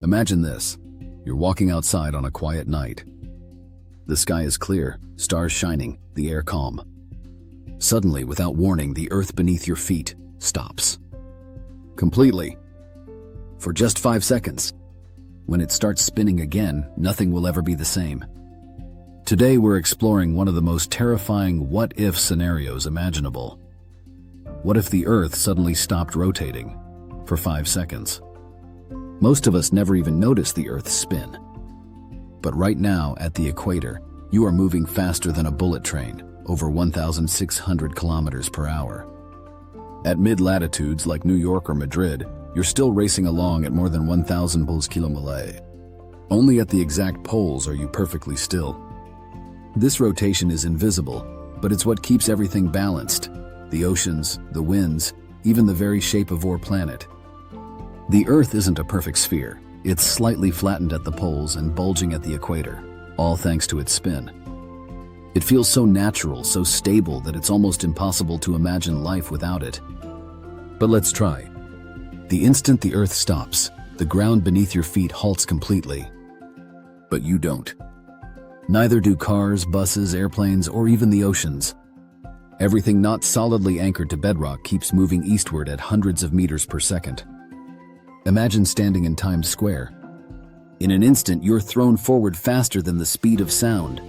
Imagine this. You're walking outside on a quiet night. The sky is clear, stars shining, the air calm. Suddenly, without warning, the earth beneath your feet stops. Completely. For just 5 seconds. When it starts spinning again, nothing will ever be the same. Today we're exploring one of the most terrifying what-if scenarios imaginable. What if the earth suddenly stopped rotating for 5 seconds? Most of us never even notice the earth's spin. But right now, at the equator, you are moving faster than a bullet train, over 1,600 kilometers per hour. At mid-latitudes like New York or Madrid, you're still racing along at more than 1,000 km/h. Only at the exact poles are you perfectly still. This rotation is invisible, but it's what keeps everything balanced. The oceans, the winds, even the very shape of our planet. The Earth isn't a perfect sphere. It's slightly flattened at the poles and bulging at the equator, all thanks to its spin. It feels so natural, so stable, that it's almost impossible to imagine life without it. But let's try. The instant the Earth stops, the ground beneath your feet halts completely. But you don't. Neither do cars, buses, airplanes, or even the oceans. Everything not solidly anchored to bedrock keeps moving eastward at hundreds of meters per second. Imagine standing in Times Square. In an instant, you're thrown forward faster than the speed of sound.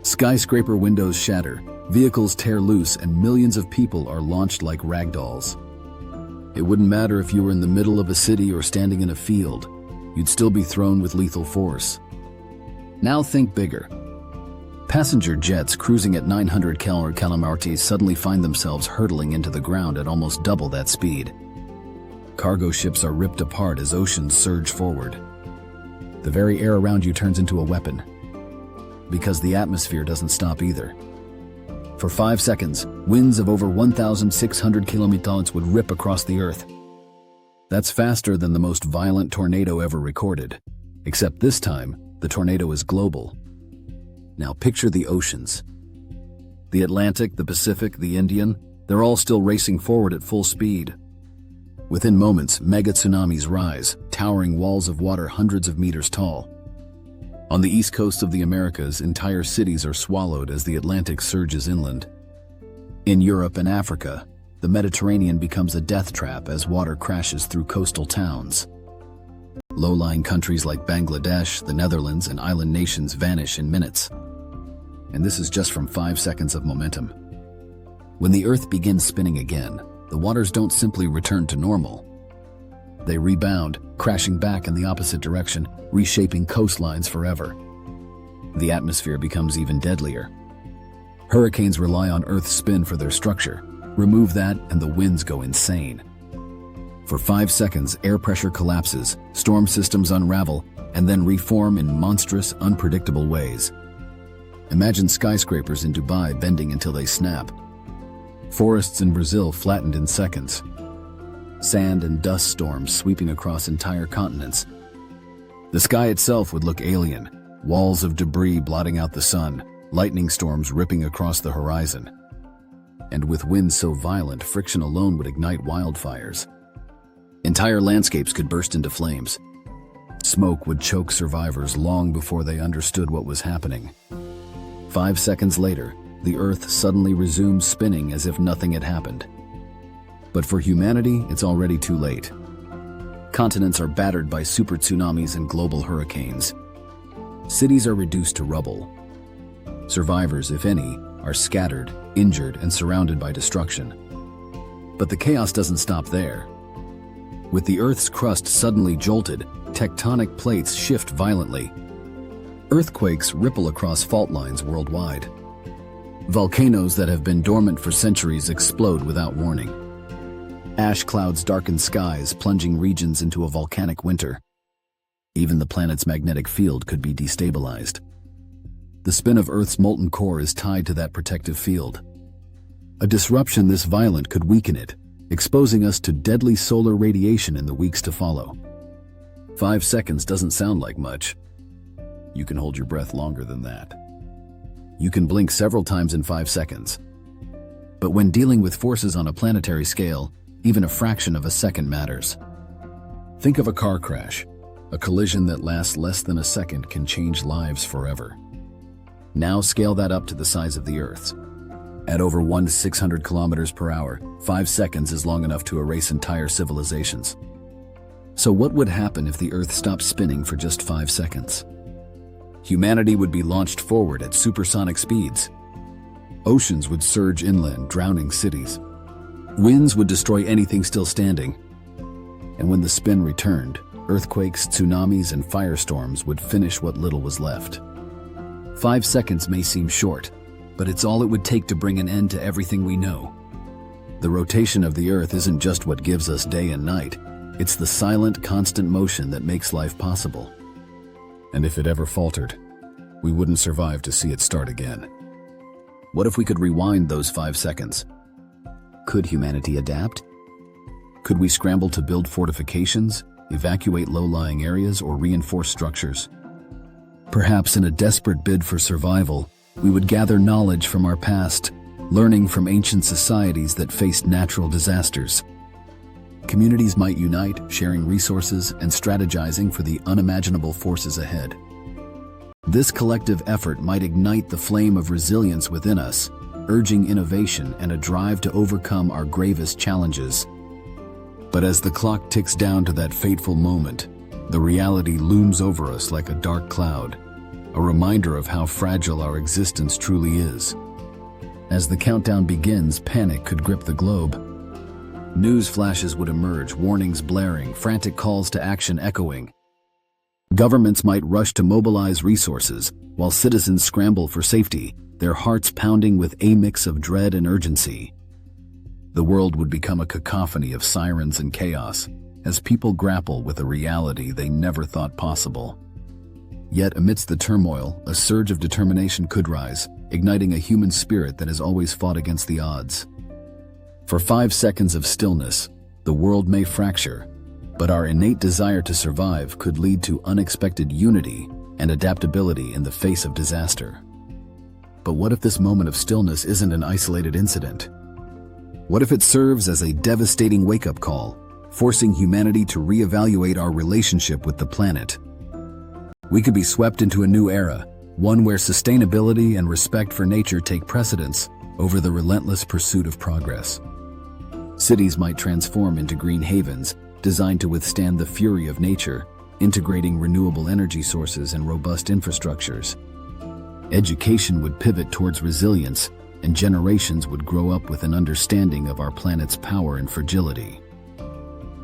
Skyscraper windows shatter, vehicles tear loose, and millions of people are launched like ragdolls. It wouldn't matter if you were in the middle of a city or standing in a field. You'd still be thrown with lethal force. Now think bigger. Passenger jets cruising at 900 km/h suddenly find themselves hurtling into the ground at almost double that speed. Cargo ships are ripped apart as oceans surge forward. The very air around you turns into a weapon. Because the atmosphere doesn't stop either. For 5 seconds, winds of over 1,600 km/h would rip across the earth. That's faster than the most violent tornado ever recorded. Except this time, the tornado is global. Now picture the oceans. The Atlantic, the Pacific, the Indian, they're all still racing forward at full speed. Within moments, mega tsunamis rise, towering walls of water hundreds of meters tall. On the east coast of the Americas, entire cities are swallowed as the Atlantic surges inland. In Europe and Africa, the Mediterranean becomes a death trap as water crashes through coastal towns. Low-lying countries like Bangladesh, the Netherlands, and island nations vanish in minutes. And this is just from 5 seconds of momentum. When the Earth begins spinning again, the waters don't simply return to normal. They rebound, crashing back in the opposite direction, reshaping coastlines forever. The atmosphere becomes even deadlier. Hurricanes rely on Earth's spin for their structure. Remove that, and the winds go insane. For 5 seconds, air pressure collapses, storm systems unravel, and then reform in monstrous, unpredictable ways. Imagine skyscrapers in Dubai bending until they snap. Forests in Brazil flattened in seconds. Sand and dust storms sweeping across entire continents. The sky itself would look alien, walls of debris blotting out the sun, lightning storms ripping across the horizon. And with winds so violent, friction alone would ignite wildfires. Entire landscapes could burst into flames. Smoke would choke survivors long before they understood what was happening. 5 seconds later, the Earth suddenly resumes spinning as if nothing had happened. But for humanity, it's already too late. Continents are battered by super tsunamis and global hurricanes. Cities are reduced to rubble. Survivors, if any, are scattered, injured, and surrounded by destruction. But the chaos doesn't stop there. With the Earth's crust suddenly jolted, tectonic plates shift violently. Earthquakes ripple across fault lines worldwide. Volcanoes that have been dormant for centuries explode without warning. Ash clouds darken skies, plunging regions into a volcanic winter. Even the planet's magnetic field could be destabilized. The spin of Earth's molten core is tied to that protective field. A disruption this violent could weaken it, exposing us to deadly solar radiation in the weeks to follow. 5 seconds doesn't sound like much. You can hold your breath longer than that. You can blink several times in 5 seconds. But when dealing with forces on a planetary scale, even a fraction of a second matters. Think of a car crash. A collision that lasts less than a second can change lives forever. Now scale that up to the size of the Earth's. At over 1,600 kilometers per hour, 5 seconds is long enough to erase entire civilizations. So what would happen if the Earth stopped spinning for just 5 seconds? Humanity would be launched forward at supersonic speeds. Oceans would surge inland, drowning cities. Winds would destroy anything still standing. And when the spin returned, earthquakes, tsunamis, and firestorms would finish what little was left. 5 seconds may seem short, but it's all it would take to bring an end to everything we know. The rotation of the Earth isn't just what gives us day and night. It's the silent, constant motion that makes life possible. And if it ever faltered, we wouldn't survive to see it start again. What if we could rewind those 5 seconds? Could humanity adapt? Could we scramble to build fortifications, evacuate low-lying areas, or reinforce structures? Perhaps in a desperate bid for survival, we would gather knowledge from our past, learning from ancient societies that faced natural disasters. Communities might unite, sharing resources and strategizing for the unimaginable forces ahead. This collective effort might ignite the flame of resilience within us, urging innovation and a drive to overcome our gravest challenges. But as the clock ticks down to that fateful moment, the reality looms over us like a dark cloud, a reminder of how fragile our existence truly is. As the countdown begins, panic could grip the globe. News flashes would emerge, warnings blaring, frantic calls to action echoing. Governments might rush to mobilize resources, while citizens scramble for safety, their hearts pounding with a mix of dread and urgency. The world would become a cacophony of sirens and chaos, as people grapple with a reality they never thought possible. Yet amidst the turmoil, a surge of determination could rise, igniting a human spirit that has always fought against the odds. For 5 seconds of stillness, the world may fracture, but our innate desire to survive could lead to unexpected unity and adaptability in the face of disaster. But what if this moment of stillness isn't an isolated incident? What if it serves as a devastating wake-up call, forcing humanity to reevaluate our relationship with the planet? We could be swept into a new era, one where sustainability and respect for nature take precedence over the relentless pursuit of progress. Cities might transform into green havens, designed to withstand the fury of nature, integrating renewable energy sources and robust infrastructures. Education would pivot towards resilience, and generations would grow up with an understanding of our planet's power and fragility.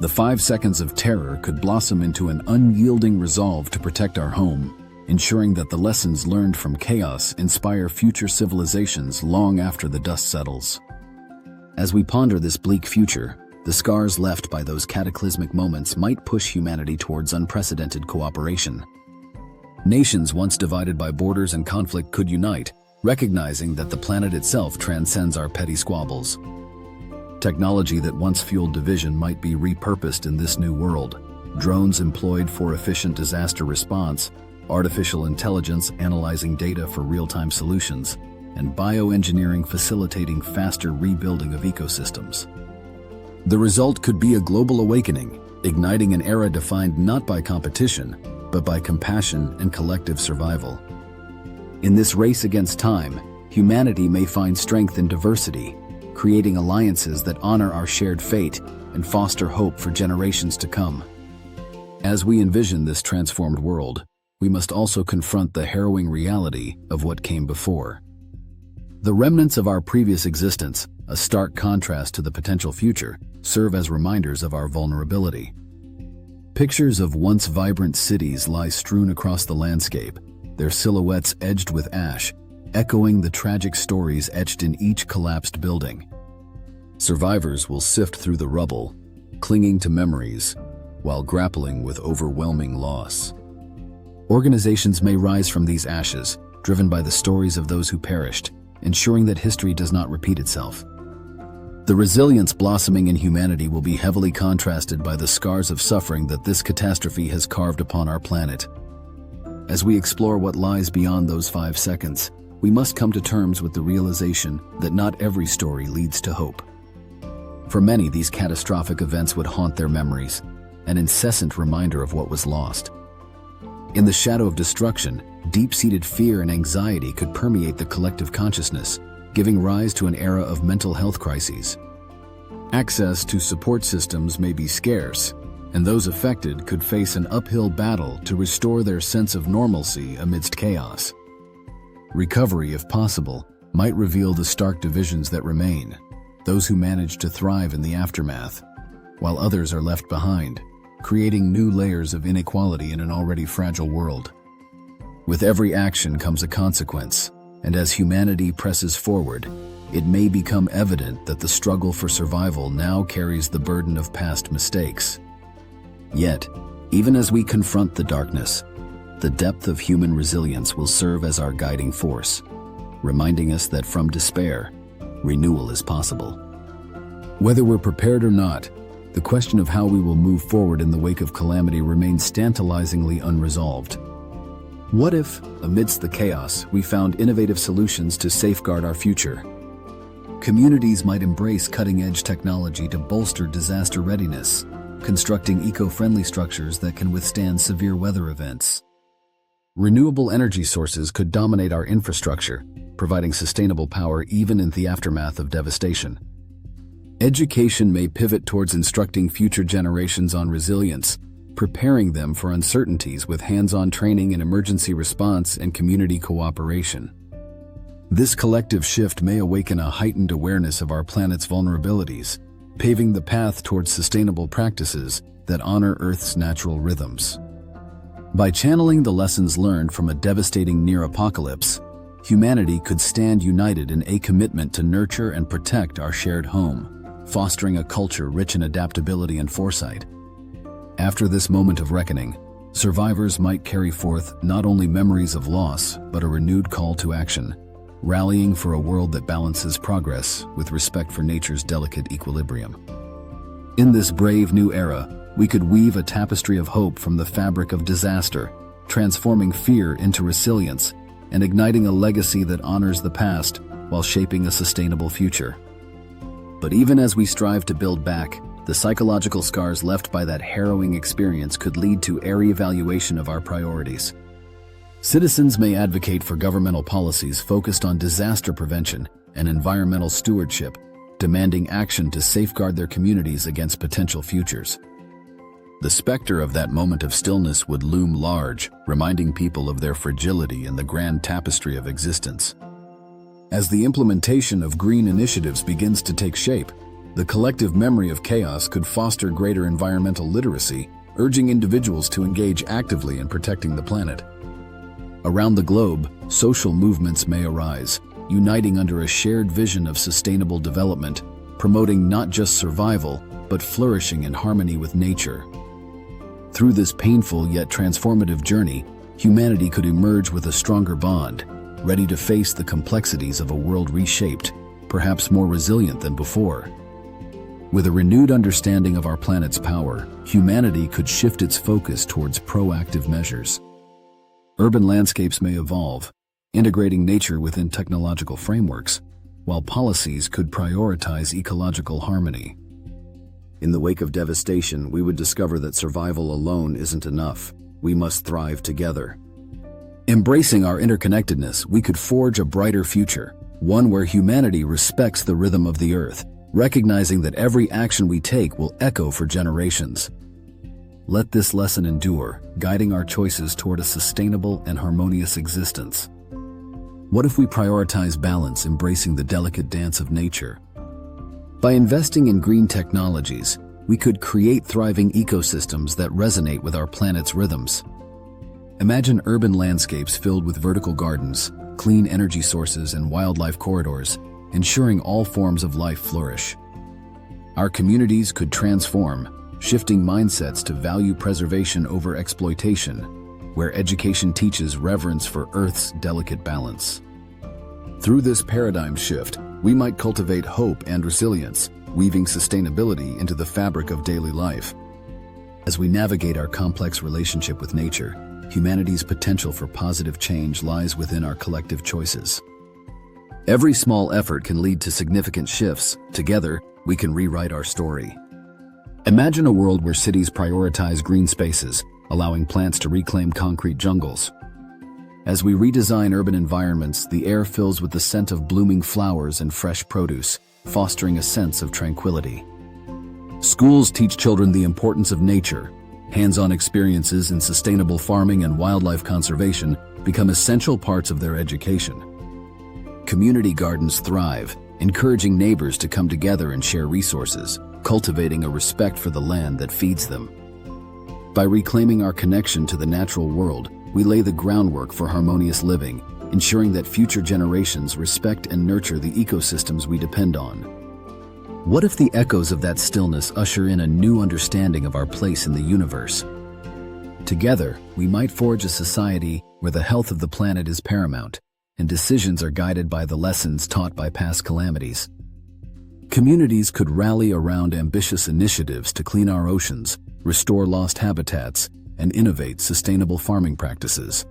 The 5 seconds of terror could blossom into an unyielding resolve to protect our home, ensuring that the lessons learned from chaos inspire future civilizations long after the dust settles. As we ponder this bleak future, the scars left by those cataclysmic moments might push humanity towards unprecedented cooperation. Nations once divided by borders and conflict could unite, recognizing that the planet itself transcends our petty squabbles. Technology that once fueled division might be repurposed in this new world. Drones employed for efficient disaster response, artificial intelligence analyzing data for real-time solutions, and bioengineering facilitating faster rebuilding of ecosystems. The result could be a global awakening, igniting an era defined not by competition, but by compassion and collective survival. In this race against time, humanity may find strength in diversity, creating alliances that honor our shared fate and foster hope for generations to come. As we envision this transformed world, we must also confront the harrowing reality of what came before. The remnants of our previous existence, a stark contrast to the potential future, serve as reminders of our vulnerability. Pictures of once vibrant cities lie strewn across the landscape, their silhouettes edged with ash, echoing the tragic stories etched in each collapsed building. Survivors will sift through the rubble, clinging to memories, while grappling with overwhelming loss. Organizations may rise from these ashes, driven by the stories of those who perished, ensuring that history does not repeat itself. The resilience blossoming in humanity will be heavily contrasted by the scars of suffering that this catastrophe has carved upon our planet. As we explore what lies beyond those 5 seconds, we must come to terms with the realization that not every story leads to hope. For many, these catastrophic events would haunt their memories, an incessant reminder of what was lost. In the shadow of destruction, deep-seated fear and anxiety could permeate the collective consciousness, giving rise to an era of mental health crises. Access to support systems may be scarce, and those affected could face an uphill battle to restore their sense of normalcy amidst chaos. Recovery, if possible, might reveal the stark divisions that remain, those who manage to thrive in the aftermath, while others are left behind, creating new layers of inequality in an already fragile world. With every action comes a consequence, and as humanity presses forward, it may become evident that the struggle for survival now carries the burden of past mistakes. Yet, even as we confront the darkness, the depth of human resilience will serve as our guiding force, reminding us that from despair, renewal is possible. Whether we're prepared or not, the question of how we will move forward in the wake of calamity remains tantalizingly unresolved. What if, amidst the chaos, we found innovative solutions to safeguard our future? Communities might embrace cutting-edge technology to bolster disaster readiness, constructing eco-friendly structures that can withstand severe weather events. Renewable energy sources could dominate our infrastructure, providing sustainable power even in the aftermath of devastation. Education may pivot towards instructing future generations on resilience, preparing them for uncertainties with hands-on training in emergency response and community cooperation. This collective shift may awaken a heightened awareness of our planet's vulnerabilities, paving the path towards sustainable practices that honor Earth's natural rhythms. By channeling the lessons learned from a devastating near-apocalypse, humanity could stand united in a commitment to nurture and protect our shared home, fostering a culture rich in adaptability and foresight. After this moment of reckoning, survivors might carry forth not only memories of loss, but a renewed call to action, rallying for a world that balances progress with respect for nature's delicate equilibrium. In this brave new era, we could weave a tapestry of hope from the fabric of disaster, transforming fear into resilience and igniting a legacy that honors the past while shaping a sustainable future. But even as we strive to build back, the psychological scars left by that harrowing experience could lead to a reevaluation of our priorities. Citizens may advocate for governmental policies focused on disaster prevention and environmental stewardship, demanding action to safeguard their communities against potential futures. The specter of that moment of stillness would loom large, reminding people of their fragility in the grand tapestry of existence. As the implementation of green initiatives begins to take shape, the collective memory of chaos could foster greater environmental literacy, urging individuals to engage actively in protecting the planet. Around the globe, social movements may arise, uniting under a shared vision of sustainable development, promoting not just survival, but flourishing in harmony with nature. Through this painful yet transformative journey, humanity could emerge with a stronger bond, ready to face the complexities of a world reshaped, perhaps more resilient than before. With a renewed understanding of our planet's power, humanity could shift its focus towards proactive measures. Urban landscapes may evolve, integrating nature within technological frameworks, while policies could prioritize ecological harmony. In the wake of devastation, we would discover that survival alone isn't enough. We must thrive together. Embracing our interconnectedness, we could forge a brighter future, one where humanity respects the rhythm of the earth, recognizing that every action we take will echo for generations. Let this lesson endure, guiding our choices toward a sustainable and harmonious existence. What if we prioritize balance, embracing the delicate dance of nature? By investing in green technologies, we could create thriving ecosystems that resonate with our planet's rhythms. Imagine urban landscapes filled with vertical gardens, clean energy sources, and wildlife corridors, ensuring all forms of life flourish. Our communities could transform, shifting mindsets to value preservation over exploitation, where education teaches reverence for Earth's delicate balance. Through this paradigm shift, we might cultivate hope and resilience, weaving sustainability into the fabric of daily life. As we navigate our complex relationship with nature, humanity's potential for positive change lies within our collective choices. Every small effort can lead to significant shifts. Together, we can rewrite our story. Imagine a world where cities prioritize green spaces, allowing plants to reclaim concrete jungles. As we redesign urban environments, the air fills with the scent of blooming flowers and fresh produce, fostering a sense of tranquility. Schools teach children the importance of nature. Hands-on experiences in sustainable farming and wildlife conservation become essential parts of their education. Community gardens thrive, encouraging neighbors to come together and share resources, cultivating a respect for the land that feeds them. By reclaiming our connection to the natural world, we lay the groundwork for harmonious living, ensuring that future generations respect and nurture the ecosystems we depend on. What if the echoes of that stillness usher in a new understanding of our place in the universe? Together, we might forge a society where the health of the planet is paramount, and decisions are guided by the lessons taught by past calamities. Communities could rally around ambitious initiatives to clean our oceans, restore lost habitats, and innovate sustainable farming practices.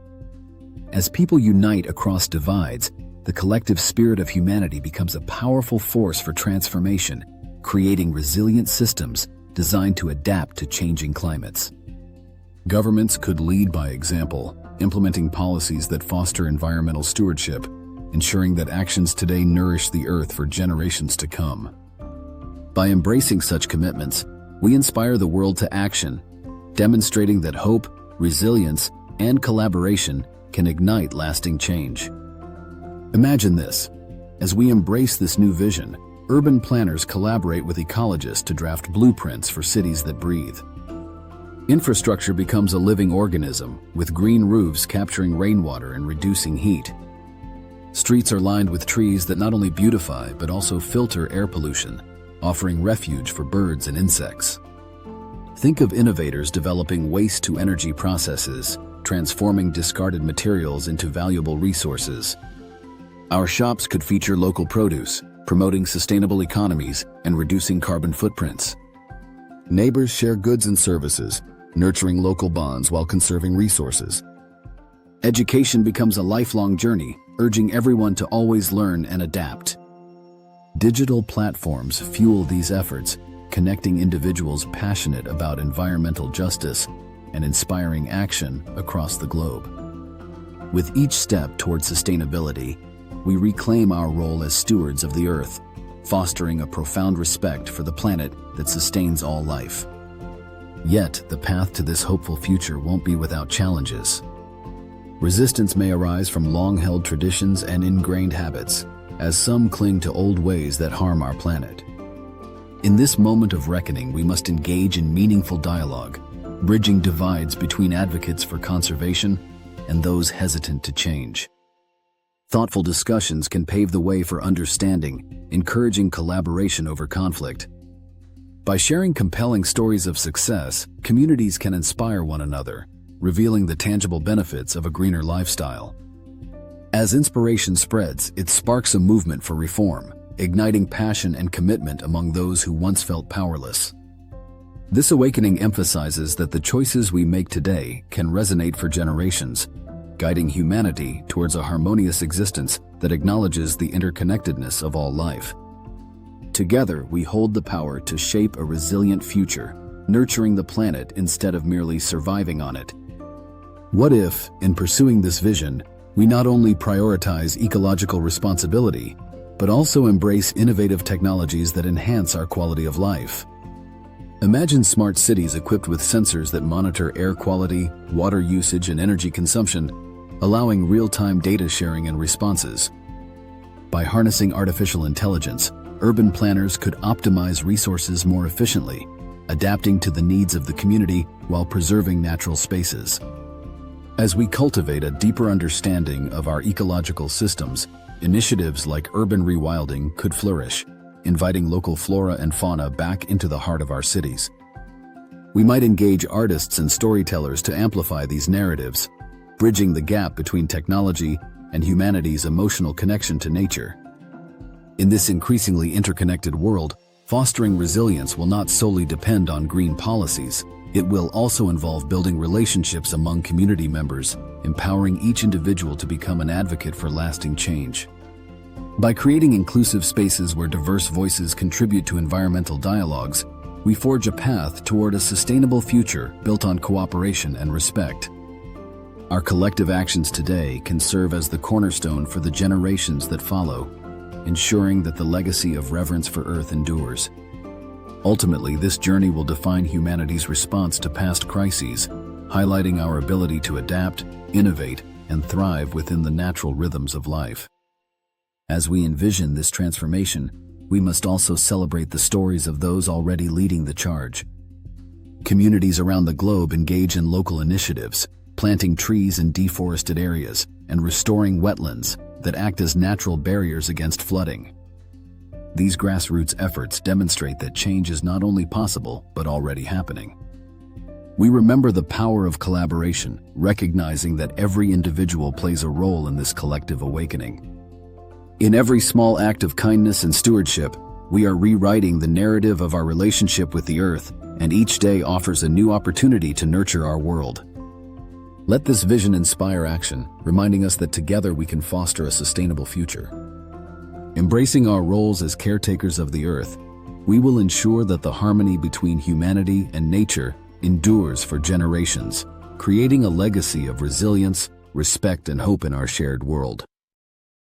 As people unite across divides, the collective spirit of humanity becomes a powerful force for transformation, creating resilient systems designed to adapt to changing climates. Governments could lead by example, implementing policies that foster environmental stewardship, ensuring that actions today nourish the earth for generations to come. By embracing such commitments, we inspire the world to action, demonstrating that hope, resilience, and collaboration can ignite lasting change. Imagine this. As we embrace this new vision, urban planners collaborate with ecologists to draft blueprints for cities that breathe. Infrastructure becomes a living organism, with green roofs capturing rainwater and reducing heat. Streets are lined with trees that not only beautify but also filter air pollution, offering refuge for birds and insects. Think of innovators developing waste-to-energy processes, transforming discarded materials into valuable resources. Our shops could feature local produce, promoting sustainable economies and reducing carbon footprints. Neighbors share goods and services, nurturing local bonds while conserving resources. Education becomes a lifelong journey, urging everyone to always learn and adapt. Digital platforms fuel these efforts, connecting individuals passionate about environmental justice and inspiring action across the globe. With each step toward sustainability, we reclaim our role as stewards of the earth, fostering a profound respect for the planet that sustains all life. Yet, the path to this hopeful future won't be without challenges. Resistance may arise from long-held traditions and ingrained habits, as some cling to old ways that harm our planet. In this moment of reckoning, we must engage in meaningful dialogue, bridging divides between advocates for conservation and those hesitant to change. Thoughtful discussions can pave the way for understanding, encouraging collaboration over conflict. By sharing compelling stories of success, communities can inspire one another, revealing the tangible benefits of a greener lifestyle. As inspiration spreads, it sparks a movement for reform, igniting passion and commitment among those who once felt powerless. This awakening emphasizes that the choices we make today can resonate for generations, guiding humanity towards a harmonious existence that acknowledges the interconnectedness of all life. Together, we hold the power to shape a resilient future, nurturing the planet instead of merely surviving on it. What if, in pursuing this vision, we not only prioritize ecological responsibility, but also embrace innovative technologies that enhance our quality of life? Imagine smart cities equipped with sensors that monitor air quality, water usage, and energy consumption, allowing real-time data sharing and responses. By harnessing artificial intelligence, urban planners could optimize resources more efficiently, adapting to the needs of the community while preserving natural spaces. As we cultivate a deeper understanding of our ecological systems, initiatives like urban rewilding could flourish, inviting local flora and fauna back into the heart of our cities. We might engage artists and storytellers to amplify these narratives, bridging the gap between technology and humanity's emotional connection to nature. In this increasingly interconnected world, fostering resilience will not solely depend on green policies. It will also involve building relationships among community members, empowering each individual to become an advocate for lasting change. By creating inclusive spaces where diverse voices contribute to environmental dialogues, we forge a path toward a sustainable future built on cooperation and respect. Our collective actions today can serve as the cornerstone for the generations that follow, ensuring that the legacy of reverence for Earth endures. Ultimately, this journey will define humanity's response to past crises, highlighting our ability to adapt, innovate, and thrive within the natural rhythms of life. As we envision this transformation, we must also celebrate the stories of those already leading the charge. Communities around the globe engage in local initiatives, planting trees in deforested areas and restoring wetlands that act as natural barriers against flooding. These grassroots efforts demonstrate that change is not only possible, but already happening. We remember the power of collaboration, recognizing that every individual plays a role in this collective awakening. In every small act of kindness and stewardship, we are rewriting the narrative of our relationship with the Earth, and each day offers a new opportunity to nurture our world. Let this vision inspire action, reminding us that together we can foster a sustainable future. Embracing our roles as caretakers of the Earth, we will ensure that the harmony between humanity and nature endures for generations, creating a legacy of resilience, respect, and hope in our shared world.